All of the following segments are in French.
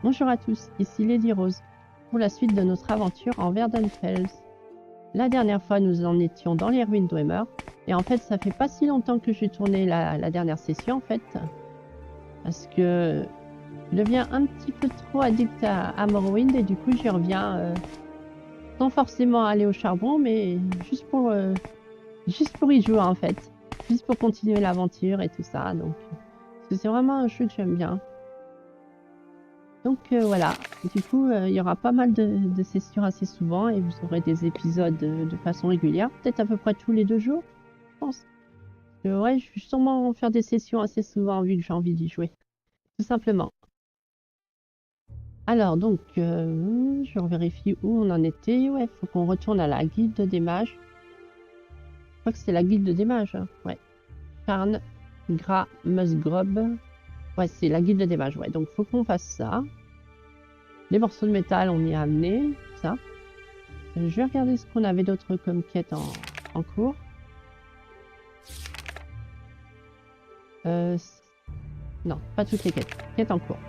Bonjour à tous, ici Lady Rose, pour la suite de notre aventure en Verdenfels. La dernière fois, nous en étions dans les ruines d'Wemer, et en fait, ça fait pas si longtemps que j'ai tourné la dernière session, en fait, parce que je deviens un petit peu trop addict à Morrowind, et du coup, j'y reviens sans forcément aller au charbon, mais juste pour y jouer, en fait, juste pour continuer l'aventure et tout ça, donc, parce que c'est vraiment un jeu que j'aime bien. Donc voilà, du coup, il y aura pas mal de sessions assez souvent et vous aurez des épisodes de façon régulière, peut-être à peu près tous les 2 jours, je pense. Ouais, je vais sûrement faire des sessions assez souvent vu que j'ai envie d'y jouer, tout simplement. Alors donc, je vérifie où on en était. Ouais, faut qu'on retourne à la guilde des mages. Je crois que c'est la guilde des mages, hein. Ouais. Karn, Gra, Musgrob. Ouais, c'est la guilde des mages, ouais. Donc faut qu'on fasse ça. Les morceaux de métal, on y a amené, ça. Je vais regarder ce qu'on avait d'autre comme quête en cours. Non, pas toutes les quêtes. Quête en cours.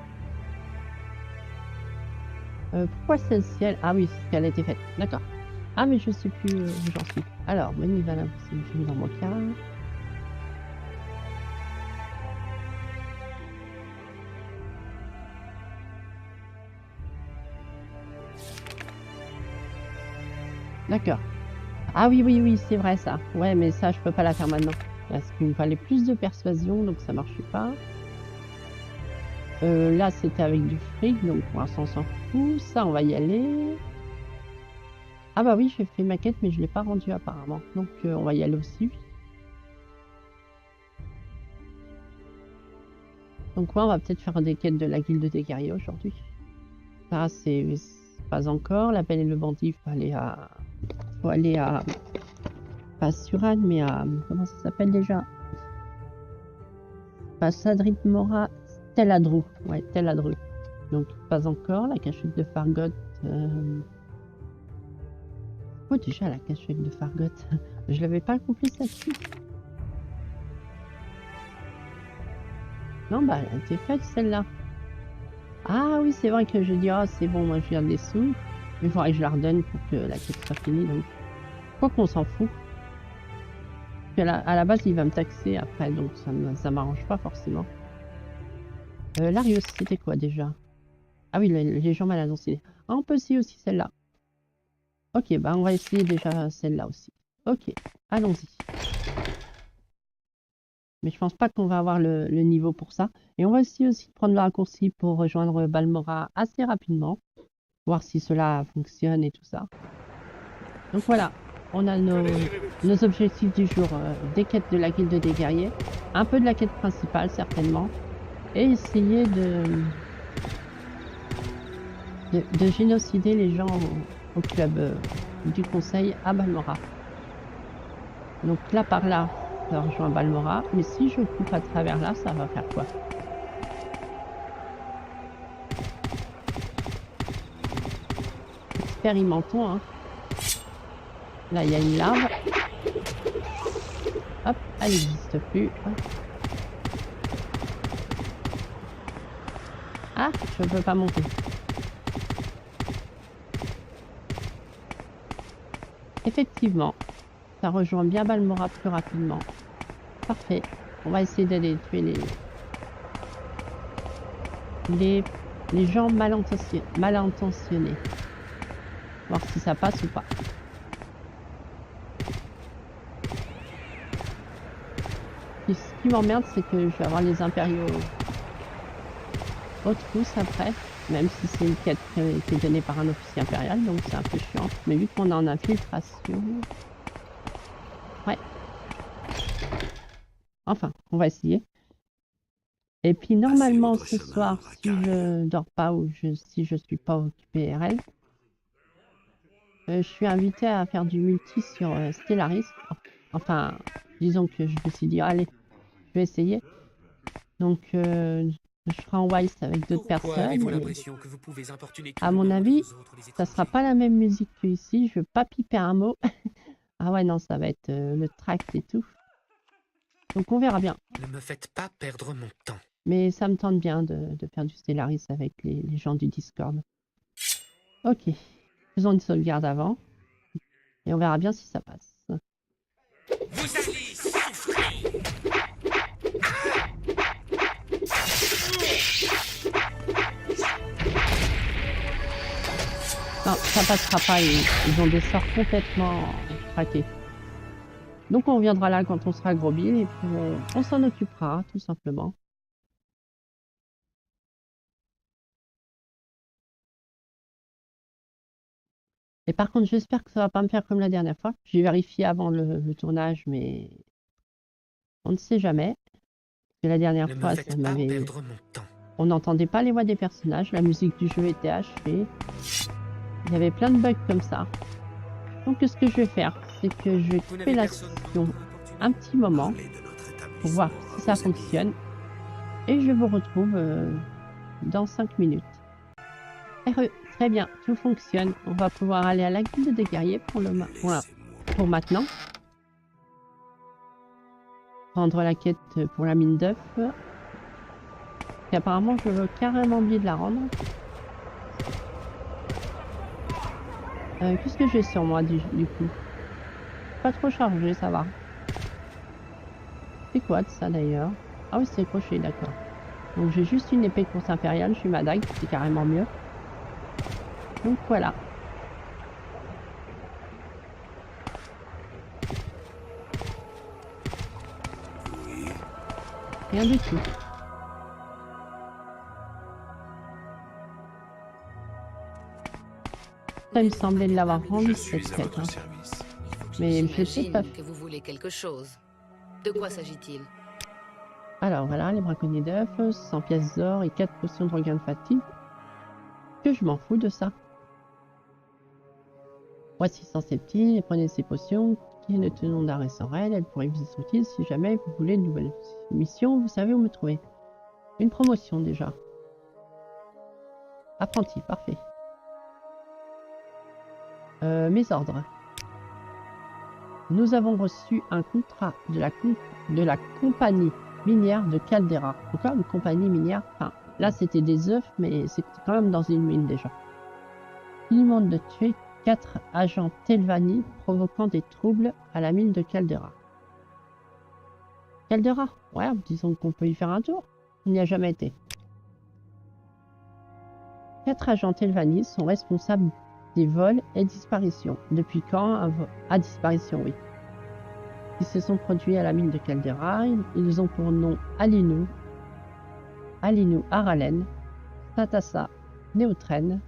Pourquoi c'est le ciel? Ah oui, c'est ce qu'elle a été faite. D'accord. Ah, mais je sais plus où j'en suis. Alors, Manivala, j'ai mis dans mon cas. D'accord. Ah oui, oui, oui, c'est vrai ça. Ouais, mais ça, je peux pas la faire maintenant. Parce qu'il me fallait plus de persuasion, donc ça marchait pas. Là, c'était avec du fric, donc pour l'instant, on s'en fout. Ça, on va y aller. Ah bah oui, j'ai fait ma quête, mais je l'ai pas rendue apparemment. Donc, on va y aller aussi. Donc, ouais, on va peut-être faire des quêtes de la guilde des guerriers aujourd'hui. Ça, c'est pas encore. La belle et le bandit, faut aller à, pas Suran, mais à, comment ça s'appelle déjà? Pas Sadrit Mora, Teladru. Ouais, Teladru. Donc, pas encore. La cachette de Fargoth. Oh, déjà, la cachette de Fargoth. Je l'avais pas compris celle-ci. Non, bah, elle a été faite celle-là. Ah oui, c'est vrai que je dis, ah, c'est bon, moi je garde des sous. Mais il faudrait que je la redonne pour que la quête soit finie. Donc, quoi qu'on s'en fout. À la base, il va me taxer après, donc ça m'arrange pas forcément. Larius, c'était quoi déjà? Ah oui, les gens mal annoncés. Ah, on peut essayer aussi celle-là. Ok, bah on va essayer déjà celle-là aussi. Ok, allons-y. Mais je pense pas qu'on va avoir le niveau pour ça. Et on va essayer aussi de prendre le raccourci pour rejoindre Balmora assez rapidement. Voir si cela fonctionne et tout ça. Donc voilà, on a nos objectifs du jour. Des quêtes de la guilde des guerriers. Un peu de la quête principale, certainement. Et essayer de génocider les gens au club du conseil à Balmora. Donc là par là, ça rejoint Balmora, mais si je coupe à travers là, ça va faire quoi? Expérimentons, hein. Là, il y a une larve. Hop, elle n'existe plus. Hop. Ah, je ne peux pas monter. Effectivement, ça rejoint bien Balmora plus rapidement. Parfait. On va essayer d'aller tuer les gens mal intentionnés. Voir si ça passe ou pas. Et ce qui m'emmerde, c'est que je vais avoir les impériaux aux trousses après, même si c'est une quête qui est donnée par un officier impérial, donc c'est un peu chiant. Mais vu qu'on est en infiltration... Ouais. Enfin, on va essayer. Et puis normalement ce soir, si je dors pas ou si je suis pas occupé RL, je suis invitée à faire du multi sur Stellaris. Enfin, disons que je me suis dit, allez, je vais essayer. Donc, je serai en Wilds avec d'autres personnes. Et à mon avis, ça sera pas la même musique que ici. Je vais pas piper un mot. Ah ouais, non, ça va être le tract et tout. Donc, on verra bien. Ne me faites pas perdre mon temps. Mais ça me tente bien de faire du Stellaris avec les gens du Discord. Ok, faisons une sauvegarde avant. Et on verra bien si ça passe. Vous allez souffrir. Non, ça passera pas, ils ont des sorts complètement craqués. Donc on reviendra là quand on sera gros Bill et puis on s'en occupera, tout simplement. Et par contre, j'espère que ça va pas me faire comme la dernière fois. J'ai vérifié avant le tournage, mais on ne sait jamais. Que la dernière Ne me fois, faites pas perdre mon temps. on n'entendait pas les voix des personnages, la musique du jeu était hachée. Il y avait plein de bugs comme ça. Donc ce que je vais faire, c'est que je vais couper la session un petit moment pour voir si ça fonctionne. Et je vous retrouve dans 5 minutes. Très bien, tout fonctionne. On va pouvoir aller à la guilde des guerriers pour maintenant. Rendre la quête pour la mine d'œuf. Et apparemment, je veux carrément oublier de la rendre. Qu'est-ce que j'ai sur moi du coup? Pas trop chargé, ça va. C'est quoi de ça d'ailleurs? Ah oui, c'est crochet, d'accord. Donc j'ai juste une épée de course impériale, je suis ma dague, c'est carrément mieux. Donc voilà. Rien du tout. Ça me semblait de l'avoir rendu cette quête. Hein. Mais je sais pas. Que vous voulez quelque chose. De quoi s'agit-il? Alors voilà, les braconniers d'œufs, 100 pièces d'or et 4 potions de regain de fatigue. Que je m'en fous de ça. Voici 100 septimes et prenez ces potions qui ne tenons d'arrêt sans raid. Elles pourraient vous être utiles si jamais vous voulez une nouvelle mission. Vous savez où me trouver. Une promotion déjà. Apprenti, parfait. Mes ordres. Nous avons reçu un contrat de la compagnie minière de Caldera. Encore une compagnie minière. Enfin, là c'était des œufs, mais c'est quand même dans une mine déjà. Il nous demande de tuer 4 agents Telvanni provoquant des troubles à la mine de Caldera. Caldera? Ouais, disons qu'on peut y faire un tour. On n'y a jamais été. 4 agents Telvanni sont responsables des vols et disparitions. Depuis quand disparition, oui. Ils se sont produits à la mine de Caldera. Ils ont pour nom Alinu Aralen, Tatassa Neotren,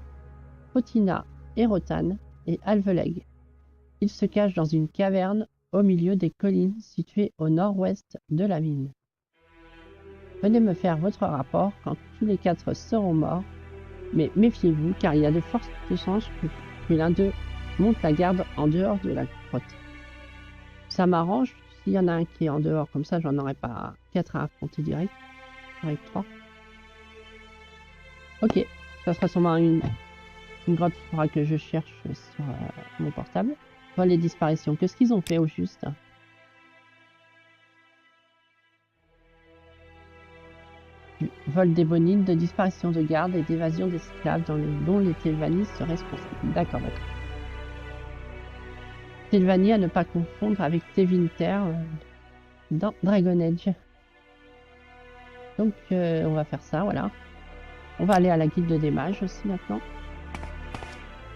Potina Erotan et Alveleg. Ils se cachent dans une caverne au milieu des collines situées au nord-ouest de la mine. Venez me faire votre rapport quand tous les 4 seront morts, mais méfiez-vous car il y a de fortes chances que l'un d'eux monte la garde en dehors de la grotte. Ça m'arrange, s'il y en a un qui est en dehors comme ça, j'en aurai pas 4 à affronter direct, avec 3. Ok, ça sera sûrement une grotte qu'il faudra que je cherche sur mon portable. Vol et disparition, qu'est-ce qu'ils ont fait au juste? Vol des bonines, de disparition de garde et d'évasion d'esclaves dont les Telvanni seraient responsables. D'accord, d'accord. Telvanni à ne pas confondre avec Tevinter dans Dragon Age. Donc on va faire ça, voilà. On va aller à la guilde des mages aussi maintenant.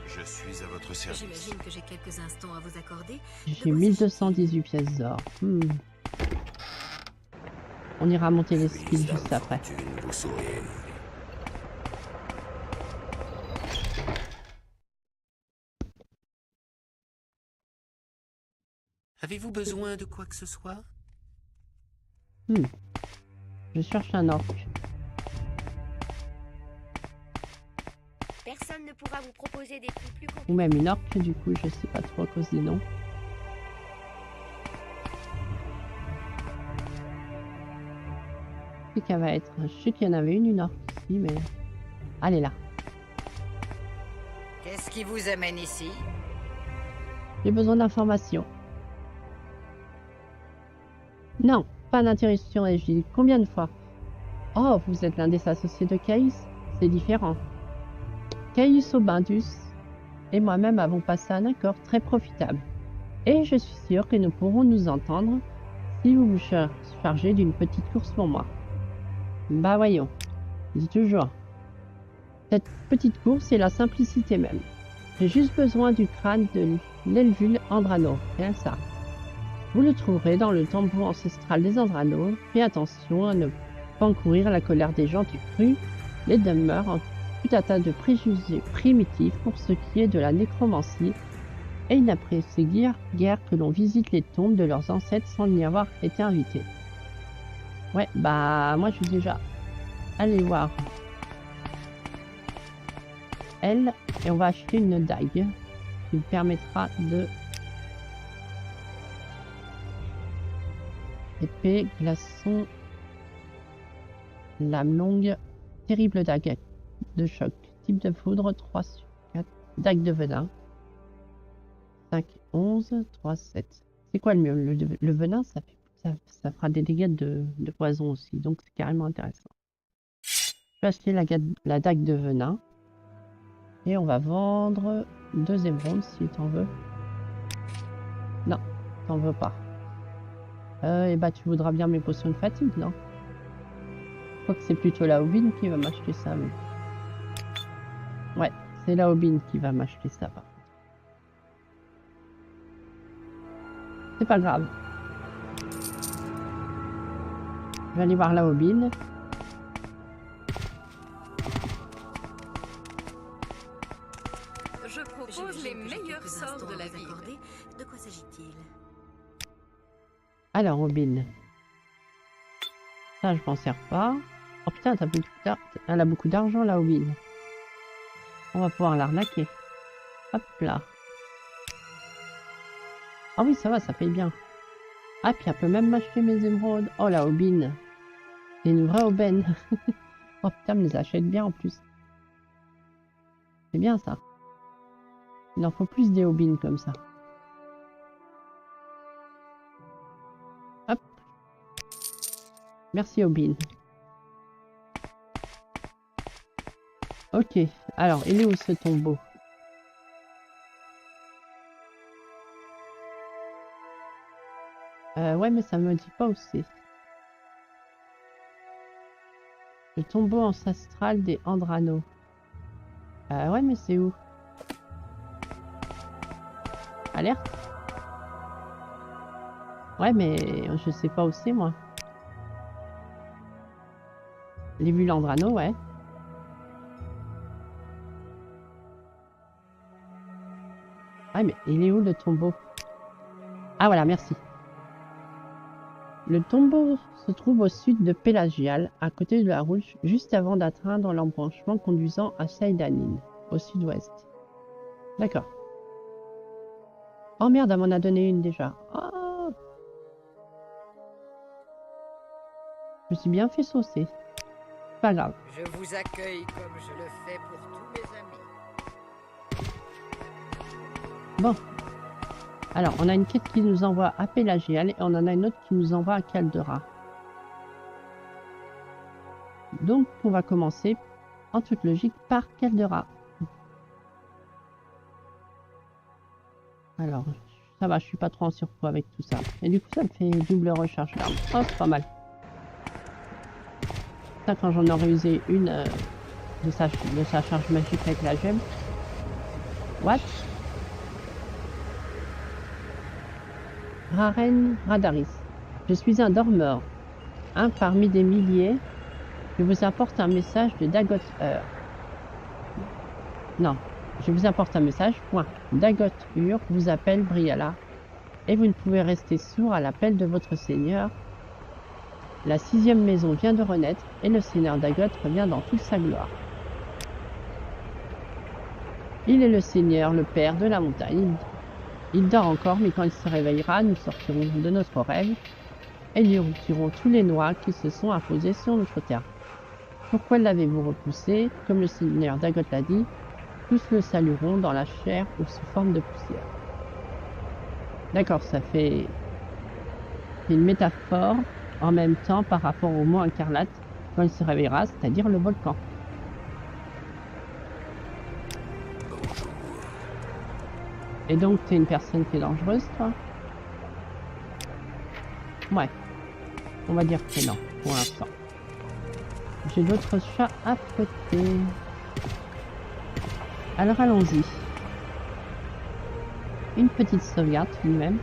Je suis à votre service. J'imagine que j'ai quelques instants à vous accorder. J'ai 1218 pièces d'or. On ira monter les skills juste après. Avez-vous besoin de quoi que ce soit? Je cherche un orc. Personne ne pourra vous proposer des prix plus Ou même une orc, du coup, je sais pas trop à cause des noms. Je sais qu'elle va être. Je sais qu'il y en avait une orc ici, mais. Allez là. Qu'est-ce qui vous amène ici? J'ai besoin d'informations. Non, pas d'interruption, et je dis combien de fois? Oh, vous êtes l'un des associés de Caïs? C'est différent. Caïs Obindus et moi-même avons passé un accord très profitable. Et je suis sûr que nous pourrons nous entendre si vous vous chargez d'une petite course pour moi. Bah voyons, dis toujours. Cette petite course est la simplicité même. J'ai juste besoin du crâne de l'Elvul Andrano, rien que ça. Vous le trouverez dans le tombeau ancestral des Andrano. Fais attention à ne pas encourir la colère des gens qui crues. Les demeurent en tout un tas de préjugés primitifs pour ce qui est de la nécromancie, et il n'apprécie guère que l'on visite les tombes de leurs ancêtres sans y avoir été invité. Ouais, bah moi je suis déjà allé voir elle, et on va acheter une dague qui me permettra de épée, glaçon, lame longue, terrible dague de choc, type de foudre 3 sur 4, dague de venin 5, 11, 3, 7. C'est quoi le mieux? Le venin, ça fera des dégâts de poison aussi, donc c'est carrément intéressant. Je vais acheter la dague de venin. Et on va vendre 2 émeraudes si t'en veux. Non, t'en veux pas. Et bah tu voudras bien mes potions de fatigue, non? Je crois que c'est plutôt la Aubine qui va m'acheter ça. Mais... ouais, c'est la Aubine qui va m'acheter ça par contre. C'est pas grave. Je vais aller voir la Aubine. Je propose les meilleurs sorts de la ville. De quoi s'agit-il? Alors, Aubine. Ça, je m'en sers pas. Oh putain, elle a beaucoup d'argent, la Aubine. On va pouvoir l'arnaquer. Hop là. Ah oui, ça va, ça paye bien. Ah, puis elle peut même m'acheter mes émeraudes. Oh, la Aubine. C'est une vraie aubaine. Oh putain, elle me les achète bien en plus. C'est bien ça. Il en faut plus des Aubines comme ça. Hop. Merci Aubine. Ok, alors il est où ce tombeau? Ouais, mais ça me dit pas où c'est. Le tombeau ancestral des Andrano. Ouais, mais c'est où? Alerte? Ouais, mais je sais pas où c'est, moi. Les villes Andrano, ouais. Ah, mais il est où le tombeau? Ah, voilà, merci. Le tombeau se trouve au sud de Pélagial, à côté de la route, juste avant d'atteindre l'embranchement conduisant à Saidanin, au sud-ouest. D'accord. Oh merde, elle m'en a donné une déjà. Oh, je me suis bien fait saucer. Pas grave. Je vous accueille comme je le fais pour tous mes amis. Bon. Alors, on a une quête qui nous envoie à Pélagial et on en a une autre qui nous envoie à Caldera. Donc, on va commencer, en toute logique, par Caldera. Alors, ça va, je suis pas trop en surpoids avec tout ça. Et du coup, ça me fait double recharge d'armes. Oh, c'est pas mal. Ça, quand j'en aurai usé une de sa charge magique avec la gemme. What? Raren Radaris. Je suis un dormeur. Un parmi des milliers. Je vous apporte un message de Dagot Ur. Non. Je vous apporte un message, point. Dagot Ur vous appelle Briala, et vous ne pouvez rester sourd à l'appel de votre seigneur. La 6e maison vient de renaître, et le seigneur Dagot revient dans toute sa gloire. Il est le seigneur, le père de la montagne. Il dort encore, mais quand il se réveillera, nous sortirons de notre rêve, et lui retirerons tous les noix qui se sont imposés sur notre terre. Pourquoi l'avez-vous repoussé? Comme le seigneur Dagot l'a dit, tous le salueront dans la chair ou sous forme de poussière. D'accord, ça fait une métaphore en même temps par rapport au mot incarlate. quand il se réveillera, c'est-à-dire le volcan. Bonjour. Et donc, t'es une personne qui est dangereuse, toi? Ouais. On va dire que non, pour l'instant. J'ai d'autres chats à fouetter. Alors allons-y. Une petite sauvegarde tout de même.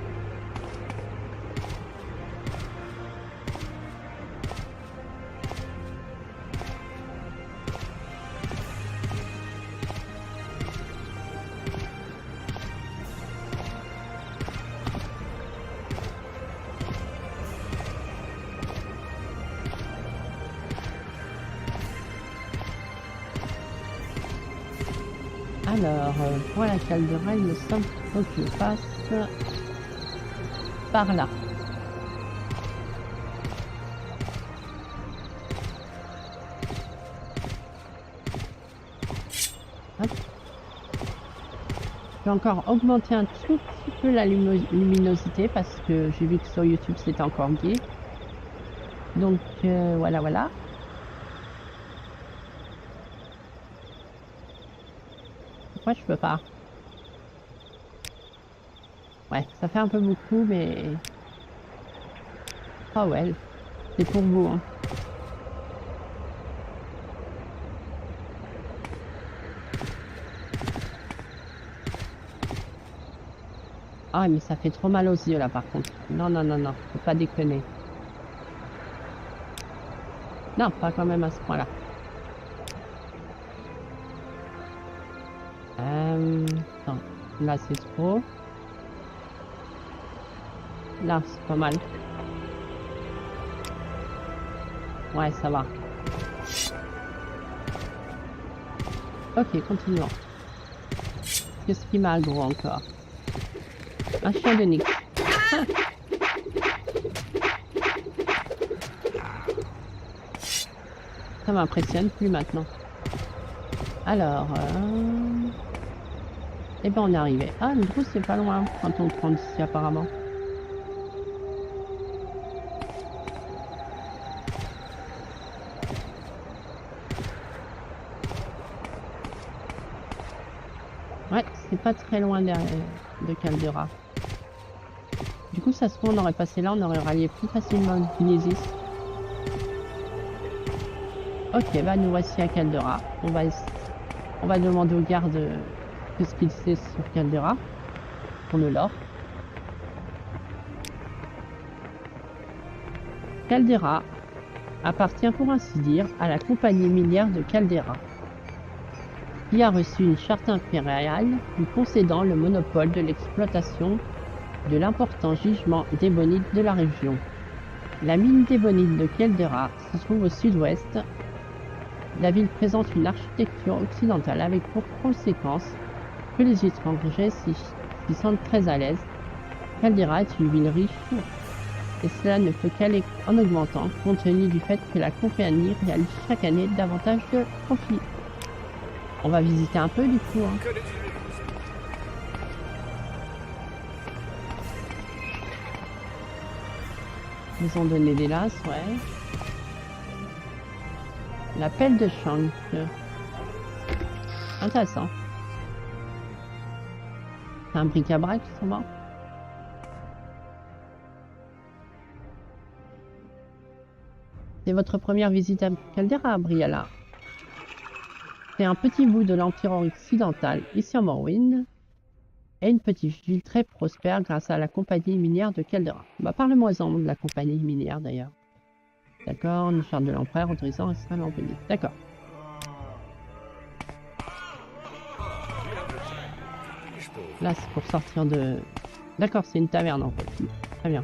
Alors, pour la caldeira, il me semble qu'il faut que je passe par là. Hop. Je vais encore augmenter un tout petit peu la luminosité parce que j'ai vu que sur YouTube c'était encore gay. Donc voilà, voilà. Pourquoi je peux pas? Ouais, ça fait un peu beaucoup, mais... Oh ouais, c'est pour vous, hein. Ah, mais ça fait trop mal aux yeux, là, par contre. Non, non, non, non, faut pas déconner. Non, pas quand même à ce point-là. Non, là, c'est trop. Là, c'est pas mal. Ouais, ça va. Ok, continuons. Qu'est-ce qui m'a aggro encore? Un chien de Nick. Ah. Ça m'impressionne plus maintenant. Alors... Eh ben on est arrivé. Ah, le trou c'est pas loin quand on prend d'ici apparemment. Ouais, c'est pas très loin de Caldera. Du coup, ça se trouve, on aurait passé là, on aurait rallié plus facilement Kinesis. Ok, bah nous voici à Caldera. On va demander au garde ce qu'il sait sur Caldera pour le lore. Caldera appartient pour ainsi dire à la compagnie minière de Caldera, qui a reçu une charte impériale lui concédant le monopole de l'exploitation de l'important gisement d'ébonite de la région. La mine d'ébonite de Caldera se trouve au sud-ouest. La ville présente une architecture occidentale avec pour conséquence que les étrangers s'y sentent très à l'aise. Caldera est une ville riche et cela ne peut qu'aller en augmentant compte tenu du fait que la compagnie réalise chaque année davantage de profits. On va visiter un peu du coup. Hein. Ils ont donné des lasses, ouais. La pelle de Shank. Intéressant. C'est un bric-à-brac, sûrement. C'est votre première visite à Caldera, Briala. C'est un petit bout de l'Empire occidental, ici en Morrowind, et une petite ville très prospère grâce à la compagnie minière de Caldera. Bah, parle-moi-en de la compagnie minière, d'ailleurs. D'accord, une charte de l'empereur autorisant extrêmement béni. D'accord. Là, c'est pour sortir de... D'accord, c'est une taverne en fait. Très bien.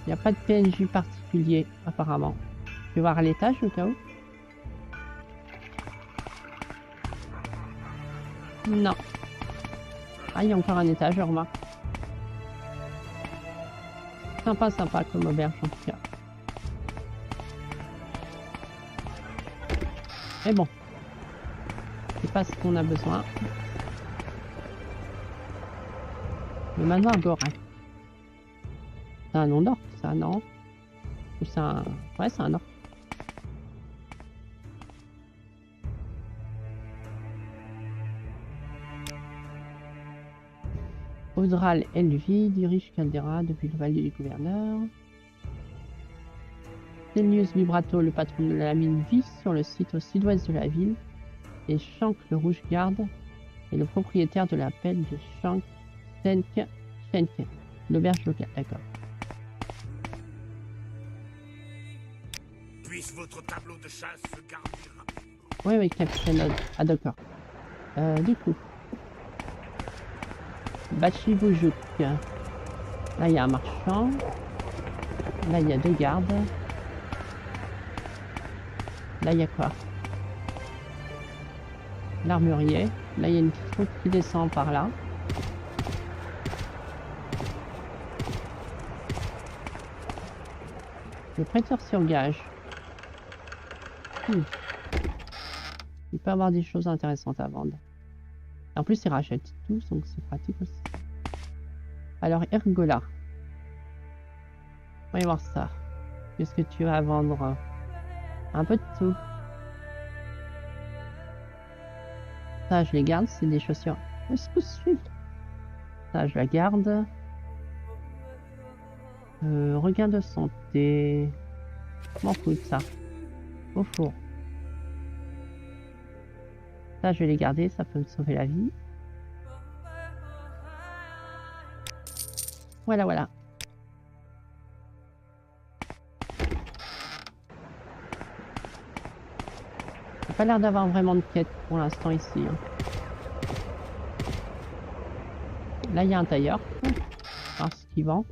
Il n'y a pas de PNJ particulier, apparemment. Je vais voir à l'étage au cas où. Non. Ah, il y a encore un étage, je remarque. Sympa, sympa comme auberge en tout cas. Mais bon. C'est pas ce qu'on a besoin. Le manoir Gorin. C'est un nom d'orque, ça, non? Ou c'est un... Ouais, c'est un orque. Audral Elvi dirige Caldera depuis le Vallée du Gouverneur. Stelius Vibrato, le patron de la mine, vit sur le site au sud-ouest de la ville. Et Shank le Rouge-Garde est le propriétaire de la pelle de Shank Schenke, l'auberge locale. D'accord. Puisse votre tableau de chasse se garnir rapidement. Oui, oui, capitaine. Ah, d'accord. Du coup. Bachivujuk. Là, il y a un marchand. Là, il y a 2 gardes. Là, il y a quoi? L'armurier. Là, il y a une petite route qui descend par là. Le prêteur sur gage. Il peut avoir des choses intéressantes à vendre. En plus, il rachète tout, donc c'est pratique aussi. Alors, Ergola. On va y voir ça. Qu'est-ce que tu as à vendre? Un peu de tout. Ça, je les garde, c'est des chaussures. Est-ce que c'est... Ça, je la garde. Regain de santé. Je m'en fous de ça. Au four. Ça, je vais les garder, ça peut me sauver la vie. Voilà, voilà. Il n'y a pas l'air d'avoir vraiment de quête pour l'instant ici. Hein. Là, il y a un tailleur. Alors, ce qu'il vend.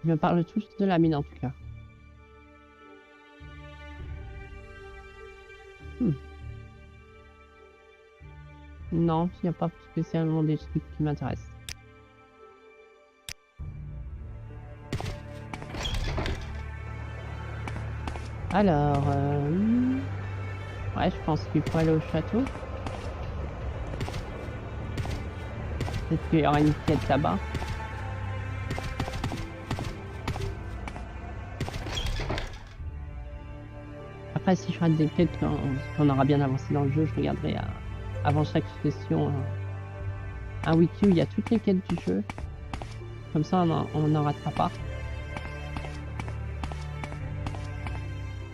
Il me parle tous de la mine en tout cas. Non, il n'y a pas spécialement des trucs qui m'intéressent. Alors, ouais, je pense qu'il faut aller au château. Peut-être qu'il y aura une quête là-bas. Après, si je rate des quêtes, quand on aura bien avancé dans le jeu, je regarderai avant chaque session un wiki où il y a toutes les quêtes du jeu. Comme ça, on n'en ratera pas.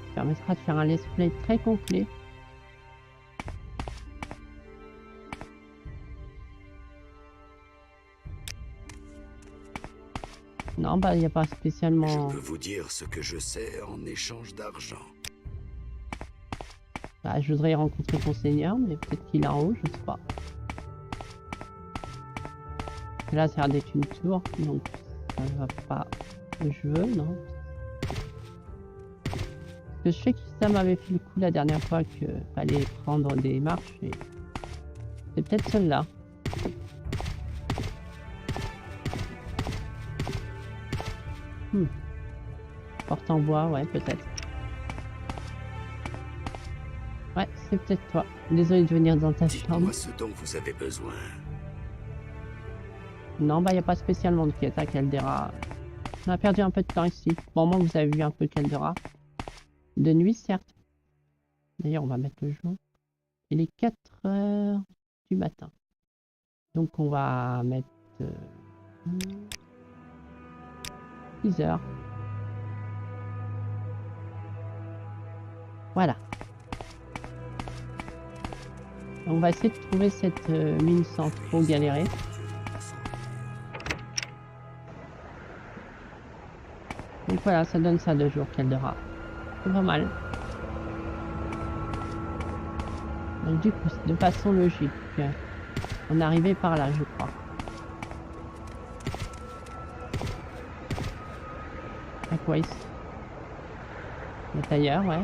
Ça permettra de faire un let's play très complet. Non, bah, il n'y a pas spécialement... Je peux vous dire ce que je sais en échange d'argent. Bah, je voudrais rencontrer ton seigneur, mais peut-être qu'il est en haut, je sais pas. Là, ça a l'air d'être une tour, donc ça va pas ce que je veux, non. Parce que je sais que ça m'avait fait le coup la dernière fois que fallait prendre des marches, et c'est peut-être celle-là. Porte en bois, ouais, peut-être. Ouais, c'est peut-être toi. Désolé de venir dans ta chambre. Dites-moi ce dont vous avez besoin. Non, bah, il n'y a pas spécialement de quête à Caldera. On a perdu un peu de temps ici. Bon, moi, vous avez vu un peu Caldera. De nuit, certes. D'ailleurs, on va mettre le jour. Il est 4 heures du matin. Donc, on va mettre 6 heures. Voilà. On va essayer de trouver cette mine sans trop galérer. Donc voilà, ça donne ça 2 jours, Caldera. C'est pas mal. Donc du coup, de façon logique, on est arrivé par là, je crois. À quoi ici? Le tailleur, ouais.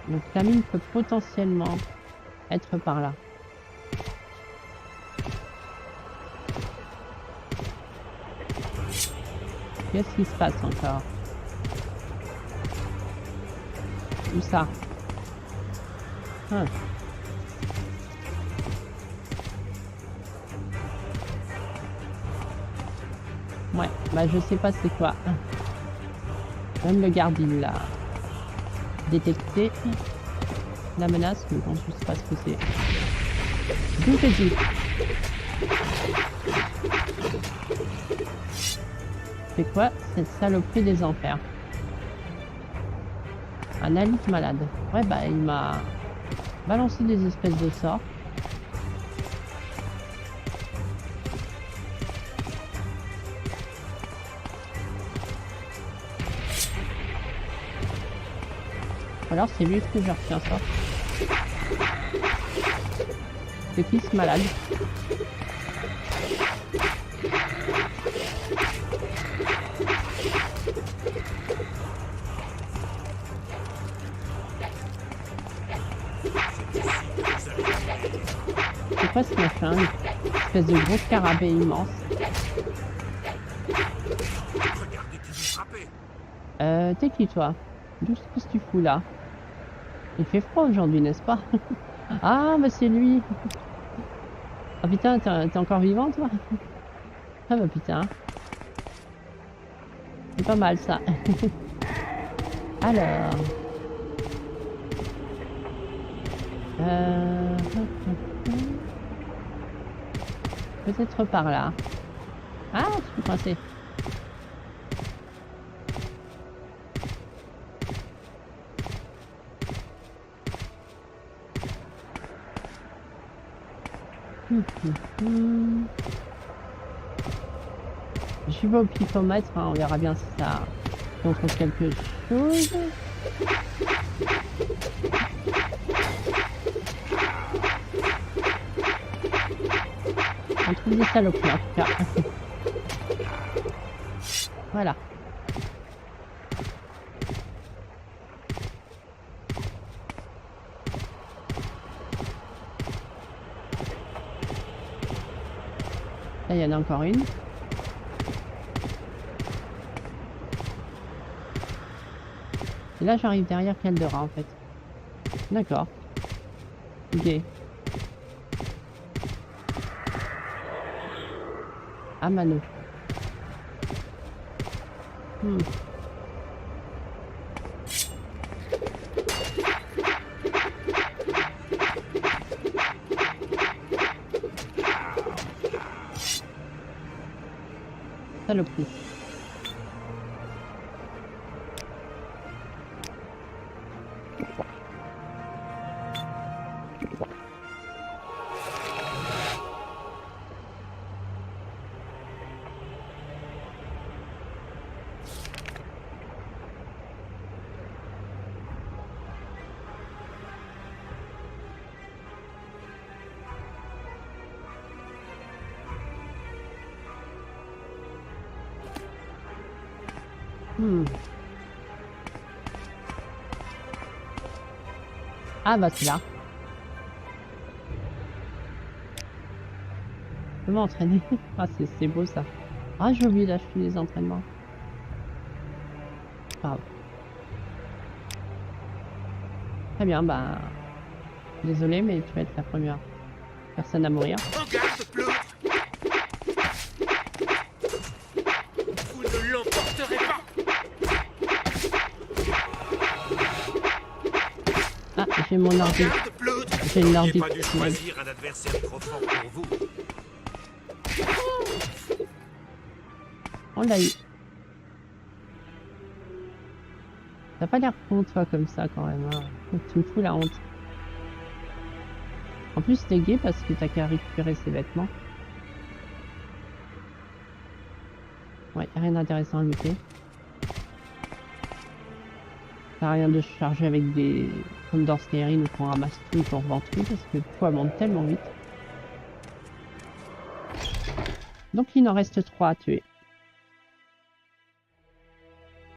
Donc la mine peut potentiellement être par là. Qu'est-ce qui se passe encore? Où ça? Ah. Ouais, bah je sais pas c'est quoi. Même le garde il l'a détecté. La menace, mais bon, je sais pas ce que c'est. D'où je dis. C'est quoi cette saloperie des enfers? Un alite malade. Ouais, bah il m'a balancé des espèces de sorts. Alors c'est lui que je retiens ça. C'est qui ce malade? C'est quoi ce machin? Une espèce de gros scarabée immense. Regardez qui vous frappez. T'es qui toi? Qu'est-ce que tu fous là? Il fait froid aujourd'hui, n'est-ce pas? Ah, bah c'est lui. Ah putain, t'es encore vivant toi? Ah bah putain. C'est pas mal ça. Alors. Peut-être par là. Ah, tu peux passer. Je vais au pifomètre, hein, on verra bien si ça on trouve quelque chose. On trouve des saloperies en tout cas. Voilà. Là, il y en a encore une. Et là, j'arrive derrière Caldera, en fait. D'accord. Ok. Amano. Saloperie. Ah bah c'est là. Je peux m'entraîner. Ah c'est beau ça. Ah j'ai oublié d'acheter les entraînements. Pardon. Très bien, bah... Désolé mais tu vas être la première personne à mourir. En garde, Pleutre. Vous ne l'emporterez pas. Ah, j'ai mon ordi. Garde, Pleutre. J'ai une Vous ordi. n'auriez pas dû choisir un adversaire trop fort pour vous. On l'a eu. T'as pas l'air con toi comme ça quand même. Hein. Tu me fous la honte. En plus t'es gay parce que t'as qu'à récupérer ses vêtements. Ouais, y'a rien d'intéressant à lutter. T'as rien de charger avec des... Comme dans Skyrim où on ramasse tout et qu'on revend tout parce que le poids monte tellement vite. Donc il en reste 3 à tuer.